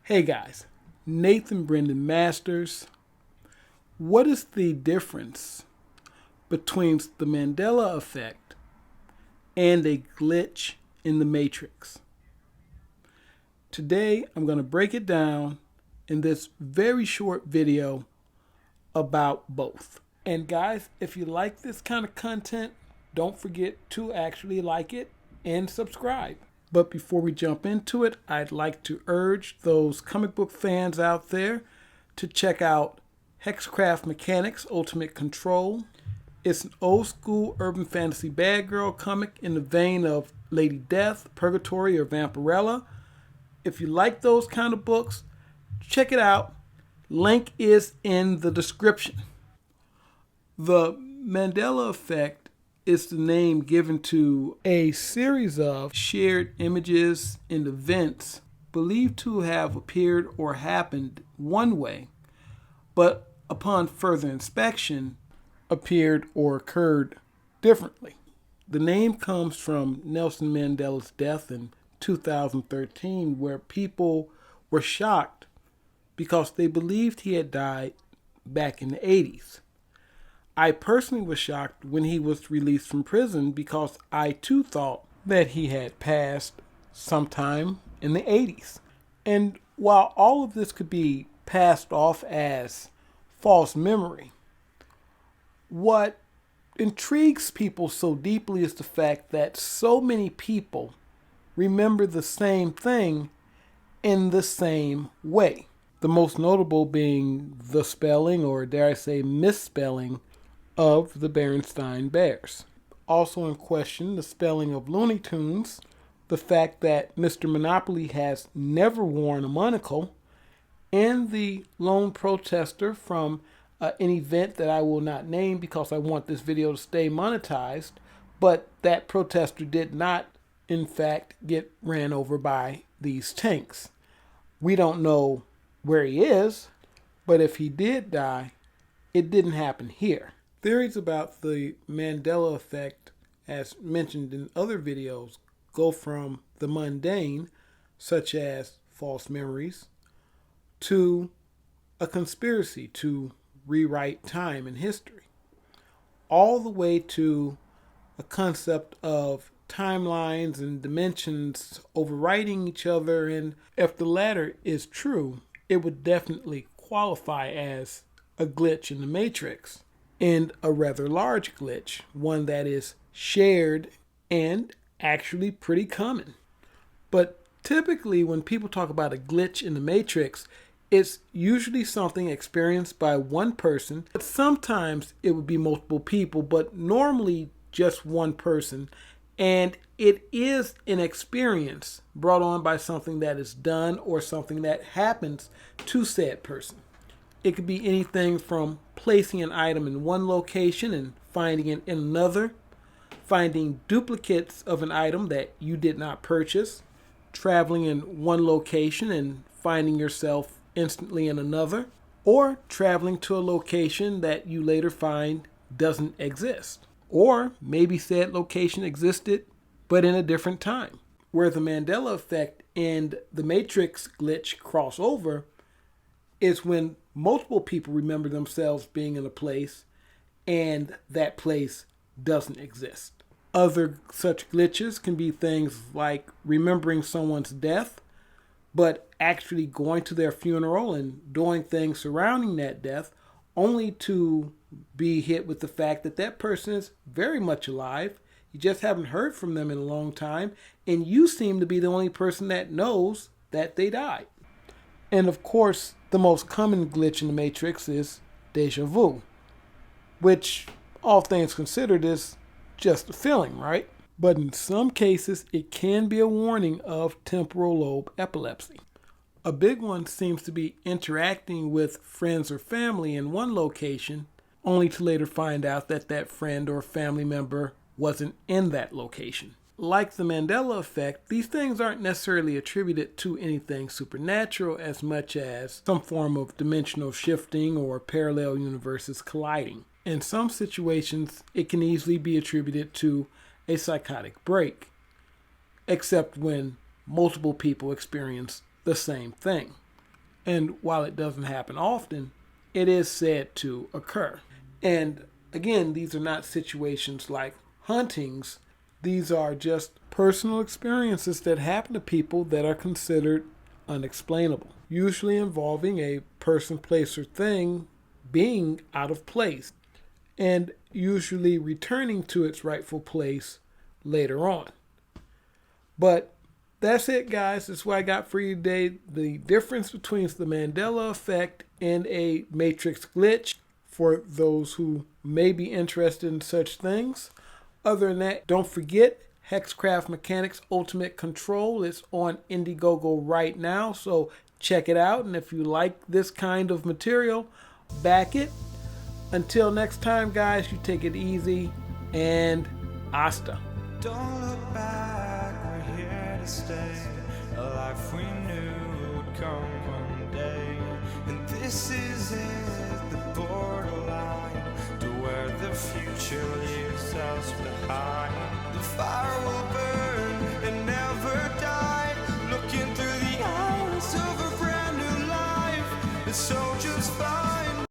Hey guys, Nathyn Brendan Masters. What is the difference between the Mandela Effect and a glitch in the Matrix? Today I'm going to break it down in this very short video about both. And guys, if you like this kind of content, don't forget to actually like it and subscribe. But before we jump into it, I'd like to urge those comic book fans out there to check out Hexcraft Mechanics Ultimate Control. It's an old school urban fantasy bad girl comic in the vein of Lady Death, Purgatory, or Vampirella. If you like those kind of books, check it out. Link is in the description. The Mandela Effect is the name given to a series of shared images and events believed to have appeared or happened one way, but upon further inspection appeared or occurred differently. The name comes from Nelson Mandela's death in 2013, where people were shocked because they believed he had died back in the 80s. I personally was shocked when he was released from prison because I too thought that he had passed sometime in the 80s. And while all of this could be passed off as false memory, what intrigues people so deeply is the fact that so many people remember the same thing in the same way. The most notable being the spelling, or dare I say misspelling, of the Berenstain Bears. Also in question, the spelling of Looney Tunes, the fact that Mr. Monopoly has never worn a monocle, and the lone protester from an event that I will not name because I want this video to stay monetized, but that protester did not, in fact, get ran over by these tanks. We don't know where he is, but if he did die, it didn't happen here. Theories about the Mandela Effect, as mentioned in other videos, go from the mundane, such as false memories, to a conspiracy to rewrite time and history, all the way to a concept of timelines and dimensions overriding each other, and if the latter is true, it would definitely qualify as a glitch in the Matrix. And a rather large glitch, one that is shared and actually pretty common. But typically when people talk about a glitch in the Matrix, it's usually something experienced by one person, but sometimes it would be multiple people, but normally just one person. And it is an experience brought on by something that is done or something that happens to said person. It could be anything from placing an item in one location and finding it in another, finding duplicates of an item that you did not purchase, traveling in one location and finding yourself instantly in another, or traveling to a location that you later find doesn't exist. Or maybe said location existed, but in a different time. Where the Mandela Effect and the Matrix glitch cross over is when multiple people remember themselves being in a place and that place doesn't exist. Other such glitches can be things like remembering someone's death, but actually going to their funeral and doing things surrounding that death, only to be hit with the fact that that person is very much alive. You just haven't heard from them in a long time, and you seem to be the only person that knows that they died. And of course, the most common glitch in the Matrix is deja vu, which, all things considered, is just a feeling, right? But in some cases, it can be a warning of temporal lobe epilepsy. A big one seems to be interacting with friends or family in one location, only to later find out that that friend or family member wasn't in that location. Like the Mandela Effect, these things aren't necessarily attributed to anything supernatural as much as some form of dimensional shifting or parallel universes colliding. In some situations, it can easily be attributed to a psychotic break, except when multiple people experience the same thing. And while it doesn't happen often, it is said to occur. And again, these are not situations like hauntings. These are just personal experiences that happen to people that are considered unexplainable, usually involving a person, place, or thing being out of place and usually returning to its rightful place later on. But that's it, guys. That's what I got for you today. The difference between the Mandela Effect and a matrix glitch for those who may be interested in such things. Other than that, don't forget Hexcraft Mechanics Ultimate Control is on Indiegogo right now, so check it out. And if you like this kind of material, back it. Until next time, guys, you take it easy and hasta. Don't look back, we're here to stay. A life we knew would come one day. And this is it, the borderline to where the future leaves us behind. The fire will burn and never die, looking through the eyes of a brand new life. And so just find